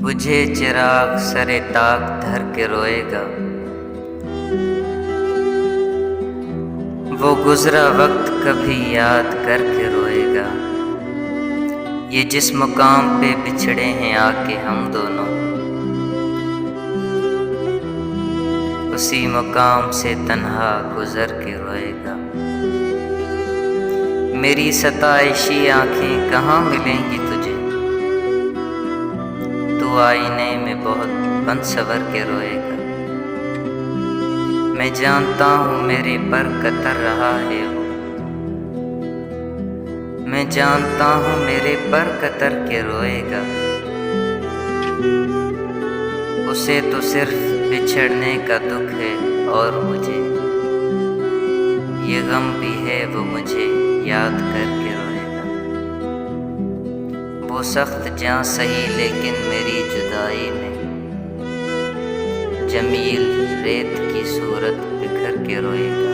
बुझे चिराग सरे ताक धर के रोएगा। वो गुजरा वक्त कभी याद करके रोएगा। ये जिस मुकाम पे बिछड़े हैं आके हम दोनों, उसी मुकाम से तन्हा गुजर के रोएगा। मेरी सताइशी आंखें कहाँ मिलेंगी तुझे, तू आईने में बहुत बन सवर के रोएगा। मैं जानता हूँ मेरे पर कतर रहा है वो, मैं जानता हूँ मेरे पर कतर के रोएगा। उसे तो सिर्फ बिछड़ने का दुख है और मुझे ये गम भी है, वो मुझे याद करके रोएगा। वो सख्त जां सही लेकिन मेरी जुदाई में जमील रेत की सूरत बिखर के रोएगा।